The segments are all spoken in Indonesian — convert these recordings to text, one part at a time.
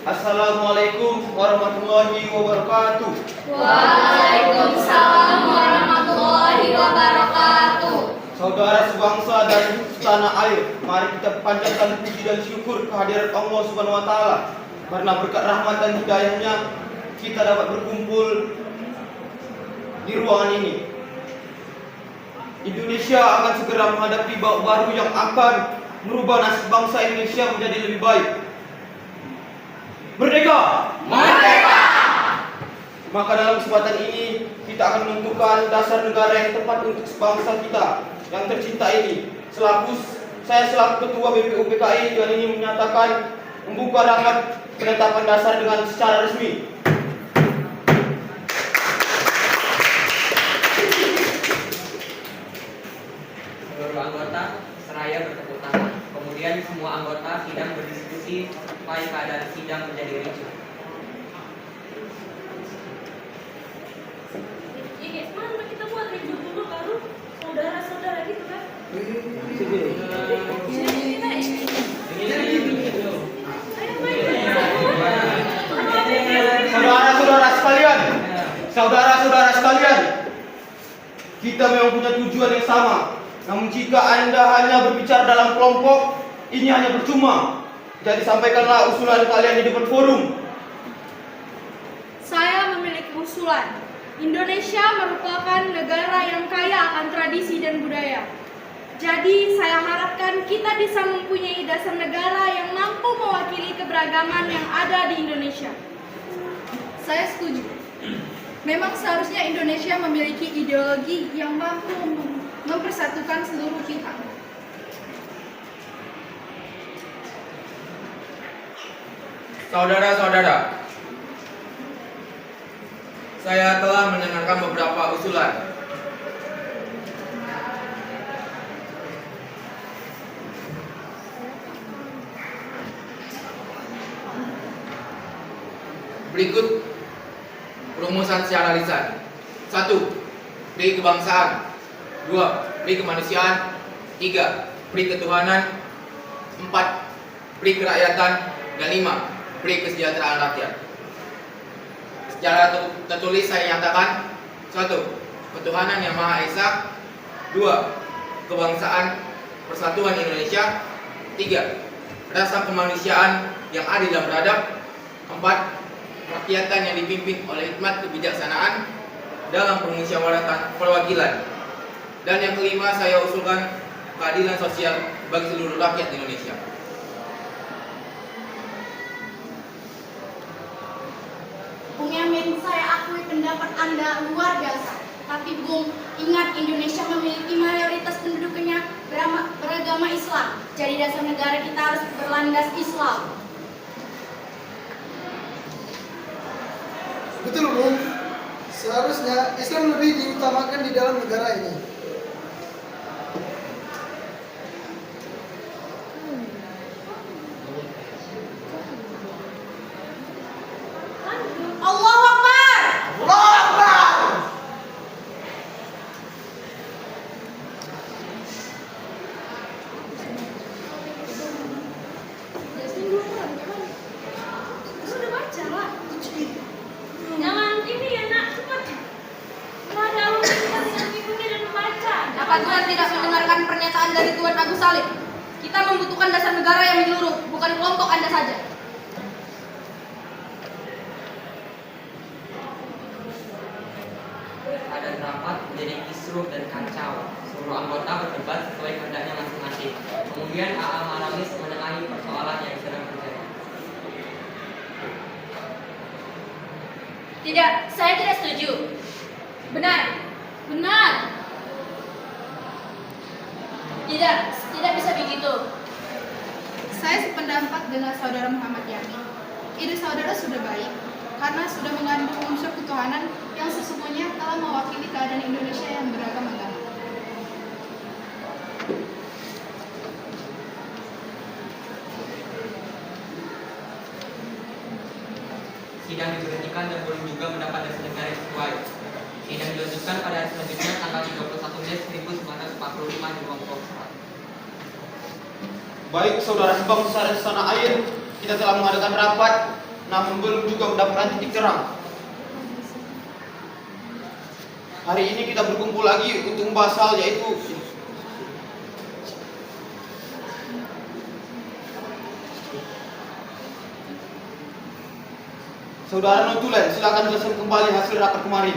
Assalamualaikum warahmatullahi wabarakatuh. Waalaikumsalam warahmatullahi wabarakatuh. Saudara sebangsa dan setanah air, mari kita panjatkan puji dan syukur kehadirat Allah Subhanahu wa taala. Karena berkat rahmat dan hidayahnya kita dapat berkumpul di ruangan ini. Indonesia akan segera menghadapi babak baru yang akan merubah nasib bangsa Indonesia menjadi lebih baik. Merdeka! Merdeka! Maka dalam kesempatan ini kita akan menentukan dasar negara yang tepat untuk bangsa kita yang tercinta ini. Saya selaku Ketua BPUPKI dan ini menyatakan membuka rapat penetapan dasar dengan secara resmi. Seluruh anggota seraya bertepuk tangan. Kemudian semua anggota sidang berdiskusi supaya keadaan sidang menjadi ricuh. Guys, mana kita buat review dulu baru saudara-saudara gitu kan? Saudara-saudara sekalian, kita memang punya tujuan yang sama. Namun jika Anda hanya berbicara dalam kelompok, ini hanya percuma. Jadi sampaikanlah usulan kalian di depan forum. Saya memiliki usulan. Indonesia merupakan negara yang kaya akan tradisi dan budaya. Jadi saya harapkan kita bisa mempunyai dasar negara yang mampu mewakili keberagaman yang ada di Indonesia. Saya setuju. Memang seharusnya Indonesia memiliki ideologi yang mampu mempersatukan seluruh pihak. Saudara-saudara, saya telah mendengarkan beberapa usulan. Berikut rumusan secara lisan. 1. Pri kebangsaan. 2. Pri kemanusiaan. 3. Pri ketuhanan. 4. Pri kerakyatan. Dan 5. Pri kesejahteraan rakyat. Secara tertulis saya nyatakan: 1. Ketuhanan yang Maha Esa. 2. Kebangsaan Persatuan Indonesia. 3. Rasa kemanusiaan yang adil dan beradab. 4. Rakyatan yang dipimpin oleh hikmat kebijaksanaan dalam permusyawaratan perwakilan. Dan yang kelima, saya usulkan keadilan sosial bagi seluruh rakyat Indonesia. Bung Yamin, saya akui pendapat Anda luar biasa. Tapi Bung, ingat Indonesia memiliki mayoritas penduduknya beragama Islam. Jadi dasar negara kita harus berlandas Islam. Betul, Bung. Seharusnya Islam lebih diutamakan di dalam negara ini. Allahu Akbar! Allahu Akbar! Sudah baca lah. Jangan ini ya nak, cepat. Ada orang kita dengan ibunya dan membaca. Apa Tuhan tidak mendengarkan pernyataan dari Tuan Agus Salim? Kita membutuhkan dasar negara yang menyeluruh, bukan kelompok Anda saja. Keadaan rapat menjadi kisruh dan kacau. Seluruh anggota berdebat sesuai kehendaknya masing-masing. Kemudian A.A. Maramis menengahi persoalan yang sedang terjadi. Tidak, saya tidak setuju. Benar. Benar. Tidak bisa begitu. Saya sependapat dengan saudara Muhammad Yamin. Ide saudara sudah baik, karena sudah mengandung unsur ketuhanan yang sesungguhnya telah mewakili keadaan Indonesia yang beragam agama. Sidang diberhentikan dan belum juga mendapat dasar negara yang sesuai. Sidang dilanjutkan pada hari selanjutnya tanggal 31 Maret 1945 di ruang Volkswagen. Baik saudara sebangsa dan setanah air, kita telah mengadakan rapat namun belum juga mendapatkan titik terang. Hari ini kita berkumpul lagi untuk membahas hal yaitu Saudara Notulen, silakan jelaskan kembali hasil rapat kemarin.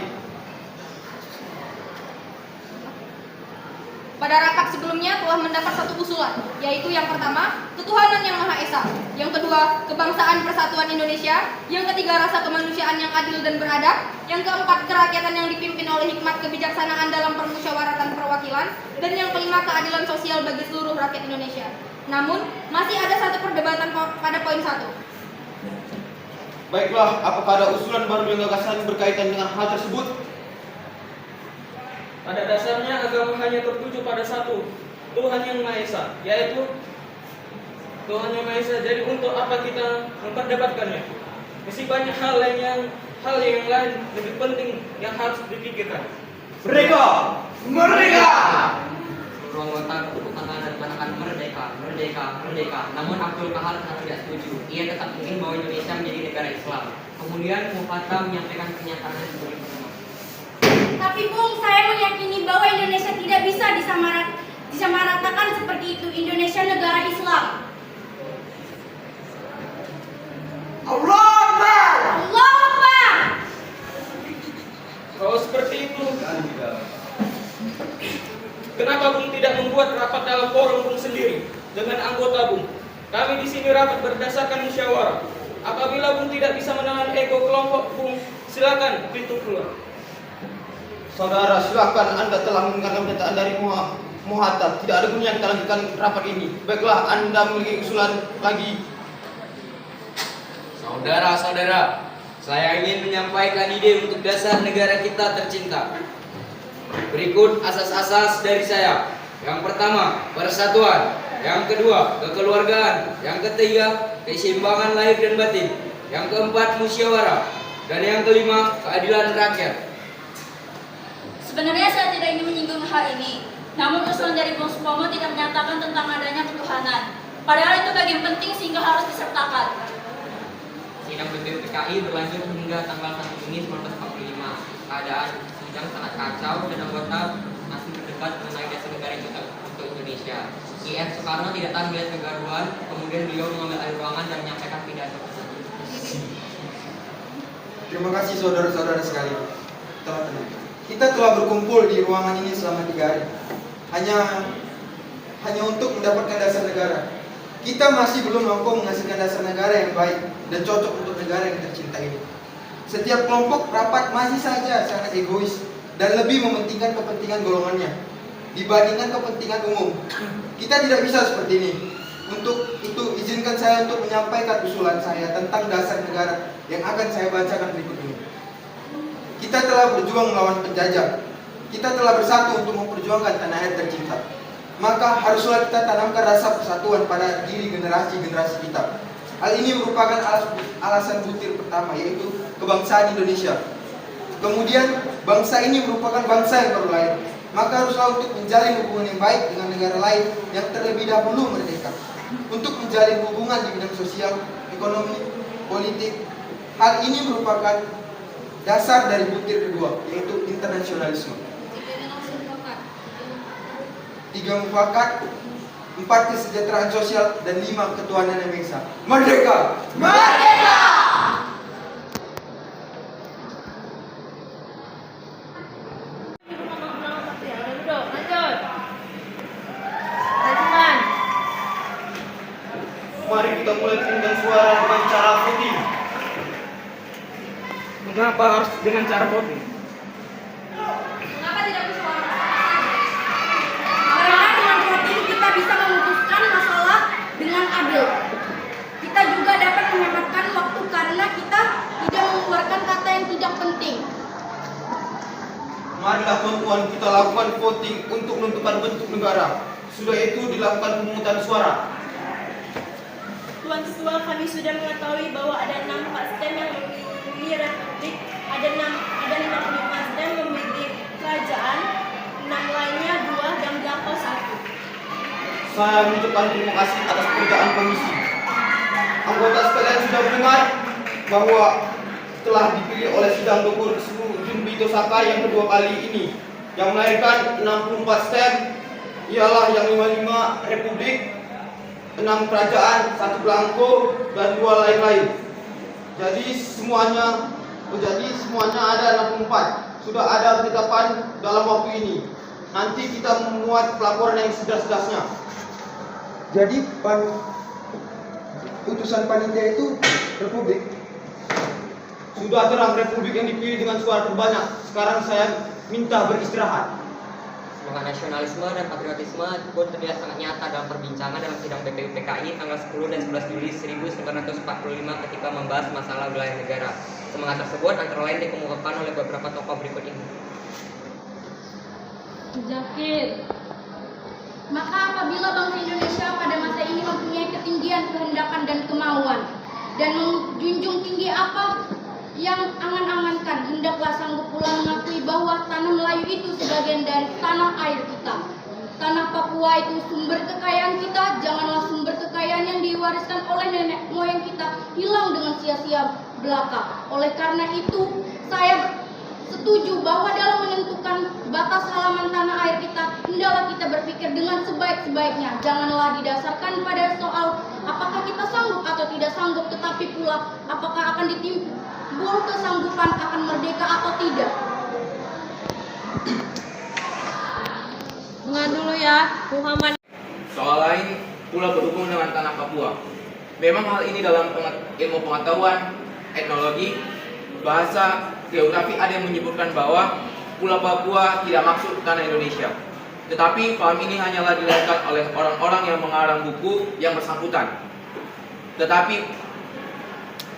Pada rapat sebelumnya telah mendapat satu usulan, yaitu yang pertama, ketuhanan yang Maha Esa, yang kedua, kebangsaan persatuan Indonesia, yang ketiga, rasa kemanusiaan yang adil dan beradab, yang keempat, kerakyatan yang dipimpin oleh hikmat kebijaksanaan dalam permusyawaratan perwakilan, dan yang kelima, keadilan sosial bagi seluruh rakyat Indonesia. Namun, masih ada satu perdebatan pada poin 1. Baiklah, apakah ada usulan baru yang gagasan berkaitan dengan hal tersebut? Pada dasarnya agama hanya tertuju pada satu, Tuhan yang Maha Esa, yaitu Tuhan yang Maha Esa. Jadi untuk apa kita memperdebatkannya? Masih banyak hal yang lain lebih penting yang harus dipikirkan. Merdeka! Merdeka! Seluruh anggota berkutangan dan menekan merdeka, merdeka, merdeka. Namun Abdul Kahar sangat tidak setuju. Ia tetap ingin bahwa Indonesia menjadi negara Islam. Kemudian Mufatta menyampaikan pernyataan sebagai berikut. Tapi Bung, saya meyakini bahwa Indonesia tidak bisa disamaratakan seperti itu. Indonesia negara Islam. Allah Akbar! Allah Akbar! Kalau seperti itu, kenapa Bung tidak membuat rapat dalam forum Bung sendiri dengan anggota Bung? Kami di sini rapat berdasarkan musyawarah. Apabila Bung tidak bisa menahan ego kelompok Bung, silakan pintu keluar. Saudara, silakan, Anda telah mendengarkan pernyataan dari Muhatta. Tidak ada gunanya kita lanjutkan rapat ini. Baiklah, Anda memiliki usulan lagi. Saudara-saudara, saya ingin menyampaikan ide untuk dasar negara kita tercinta. Berikut asas-asas dari saya. Yang pertama, persatuan. Yang kedua, kekeluargaan. Yang ketiga, keseimbangan lahir dan batin. Yang keempat, musyawarah. Dan yang kelima, keadilan rakyat. Sebenarnya saya tidak ingin menyinggung hal ini, namun usulan dari Bung Supomo tidak menyatakan tentang adanya ketuhanan. Padahal itu bagian penting sehingga harus disertakan. Sidang BPUPKI berlanjut hingga tanggal 1 Juni 1945. Keadaan sidang sangat kacau dan anggota masih berdebat mengenai dasar negara untuk Indonesia. IR Soekarno tidak tahan melihat kegaduhan, kemudian beliau mengambil alih ruangan dan menyampaikan pidato tersebut. Terima kasih saudara-saudara sekalian. Kita telah berkumpul di ruangan ini selama 3 hari. Hanya untuk mendapatkan dasar negara. Kita masih belum mampu menghasilkan dasar negara yang baik dan cocok untuk negara yang tercinta ini. Setiap kelompok rapat masih saja sangat egois dan lebih mementingkan kepentingan golongannya dibandingkan kepentingan umum. Kita tidak bisa seperti ini. Untuk itu, izinkan saya untuk menyampaikan usulan saya tentang dasar negara yang akan saya bacakan berikut ini. Kita telah berjuang melawan penjajah. Kita telah bersatu untuk memperjuangkan tanah air tercinta. Maka haruslah kita tanamkan rasa persatuan pada diri generasi-generasi kita. Hal ini merupakan alasan butir pertama, yaitu kebangsaan Indonesia. Kemudian, bangsa ini merupakan bangsa yang baru lahir. Maka haruslah untuk menjalin hubungan yang baik dengan negara lain yang terlebih dahulu merdeka. Untuk menjalin hubungan di bidang sosial, ekonomi, politik. Hal ini merupakan dasar dari butir kedua, yaitu internasionalisme. 3 mufakat, 4 kesejahteraan sosial, dan 5 ketuhanan yang Maha Esa. Merdeka! Merdeka! Mari kita mulai pemungutan suara dengan cara voting. Mengapa harus dengan cara voting? Mengapa tidak bersuara? Karena dengan voting kita bisa memutuskan masalah dengan adil. Kita juga dapat menyempatkan waktu karena kita tidak mengeluarkan kata yang tidak penting. Marilah tuan-tuan kita lakukan voting untuk menentukan bentuk negara. Sudah itu dilakukan pemungutan suara. Tuan Ketua, kami sudah mengetahui bahwa ada 6 stem yang memilih republik, ada 55 stem memilih kerajaan, 6 lainnya 2 dan belakang 1. Saya mengucapkan terima kasih atas pekerjaan komisi. Anggota sekalian sudah mendengar? bahwa telah dipilih oleh sidang Dr. Junbito Saka yang kedua kali ini yang melahirkan 64 STEM ialah yang 55 Republik, 6 Kerajaan, 1 Belangko, dan 2 lain-lain. Jadi semuanya ada 64. Sudah ada penetapan dalam waktu ini. Nanti kita memuat pelaporan yang sejelas-jelasnya. Jadi putusan panitia itu Republik. Sudah terang Republik yang dipilih dengan suara terbanyak. Sekarang saya minta beristirahat. Semangat nasionalisme dan patriotisme pun terlihat sangat nyata dalam perbincangan dalam sidang BPUPKI tanggal 10 dan 11 Juli 1945 ketika membahas masalah wilayah negara. Semangat tersebut antara lain dikemukakan oleh beberapa tokoh berikut ini. Zakir. Maka apabila bangsa Indonesia pada masa ini mempunyai ketinggian kehendakan dan kemauan dan menjunjung tinggi apa yang angan-angankan, hendaklah sanggup pula mengakui bahwa tanah Melayu itu sebagian dari tanah air kita. Tanah Papua itu sumber kekayaan kita, janganlah sumber kekayaan yang diwariskan oleh nenek moyang kita hilang dengan sia-sia belaka. Oleh karena itu, saya setuju bahwa dalam menentukan batas halaman tanah air kita, hendaklah kita berpikir dengan sebaik-baiknya. Janganlah didasarkan pada soal apakah kita sanggup atau tidak sanggup, tetapi pula apakah akan ditimbul kesanggupan akan merdeka atau tidak. Dengar dulu ya, Muhammad. Soal lain pula berhubung dengan tanah Papua. Memang hal ini dalam ilmu pengetahuan, etnologi, bahasa, geografi ada yang menyebutkan bahwa Pulau Papua tidak maksud tanah Indonesia. Tetapi paham ini hanyalah dilahirkan oleh orang-orang yang mengarang buku yang bersangkutan. Tetapi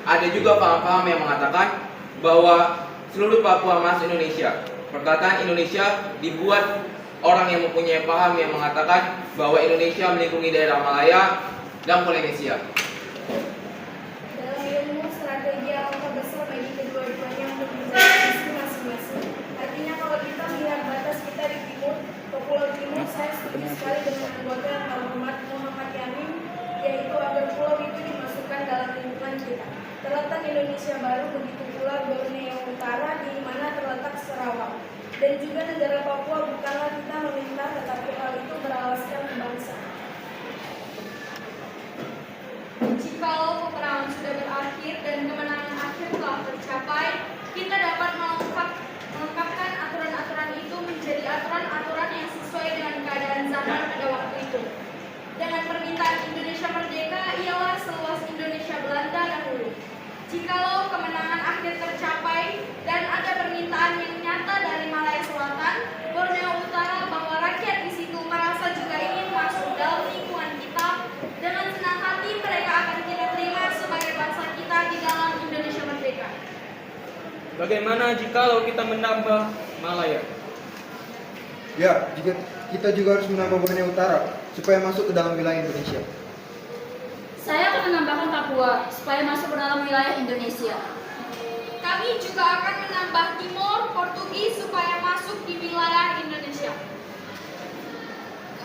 ada juga paham-paham yang mengatakan bahwa seluruh Papua masuk Indonesia. Perkataan Indonesia dibuat orang yang mempunyai paham yang mengatakan bahwa Indonesia melingkungi daerah Malaya dan Polinesia. Dalam ilmu strategi alangkah besar bagi kedua-duanya untuk menjadi visi masing-masing. Artinya kalau kita melihat batas kita di timur, ke Pulau Timur, saya setuju sekali dengan anggota yang terhormat Muhammad Yamin, yaitu agar pulau itu dimasukkan dalam lingkungan kita. Terletak Indonesia Baru, begitu pula Borneo Utara, di mana terletak Sarawak. Dan juga negara Papua bukanlah kita meminta, tetapi hal itu beralaskan kebangsaan. Jikalau peperangan sudah berakhir dan kemenangan akhir telah tercapai, kita dapat melengkapkan aturan-aturan itu menjadi aturan-aturan yang sesuai dengan keadaan zaman pada waktu itu. Dengan permintaan Indonesia merdeka ialah seluas Indonesia Belanda dahulu. Jikalau kemenangan akhir tercapai dan ada permintaan yang nyata dari Malaya Selatan, Borneo Utara, bahwa rakyat di situ merasa juga ingin masuk dalam lingkungan kita, dengan senang hati mereka akan kita terima sebagai bangsa kita di dalam Indonesia merdeka. Bagaimana jikalau kita menambah Malaya? Ya, kita juga harus menambah Borneo Utara supaya masuk ke dalam wilayah Indonesia. Saya akan menambahkan Papua supaya masuk ke dalam wilayah Indonesia. Kami juga akan menambah Timor, Portugis supaya masuk di wilayah Indonesia.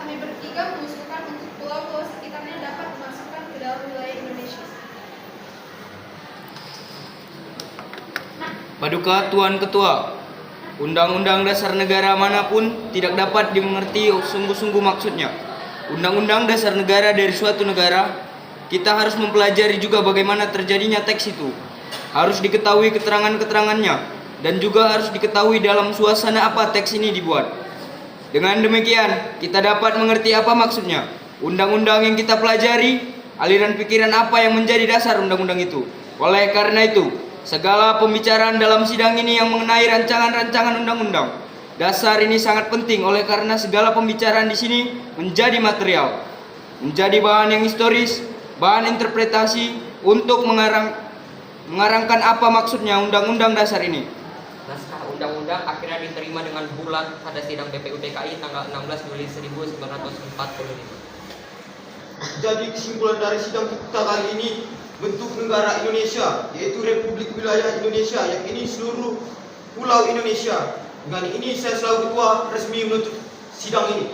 Kami bertiga mengusulkan untuk pulau-pulau sekitarnya dapat dimasukkan ke dalam wilayah Indonesia. Paduka Tuan Ketua, Undang-Undang Dasar Negara manapun tidak dapat dimengerti sungguh-sungguh maksudnya. Undang-Undang Dasar Negara dari suatu negara, kita harus mempelajari juga bagaimana terjadinya teks itu. Harus diketahui keterangan-keterangannya dan juga harus diketahui dalam suasana apa teks ini dibuat. Dengan demikian, kita dapat mengerti apa maksudnya undang-undang yang kita pelajari, aliran pikiran apa yang menjadi dasar undang-undang itu. Oleh karena itu, segala pembicaraan dalam sidang ini yang mengenai rancangan-rancangan undang-undang dasar ini sangat penting, oleh karena segala pembicaraan di sini menjadi material, menjadi bahan yang historis, bahan interpretasi untuk mengarangkan apa maksudnya undang-undang dasar ini. Naskah undang-undang akhirnya diterima dengan bulat pada sidang BPUPKI tanggal 16 Juli 1945. Jadi kesimpulan dari sidang kita kali ini, bentuk negara Indonesia yaitu Republik Wilayah Indonesia yang ini seluruh pulau Indonesia. Dengan ini saya selaku ketua resmi menutup sidang ini.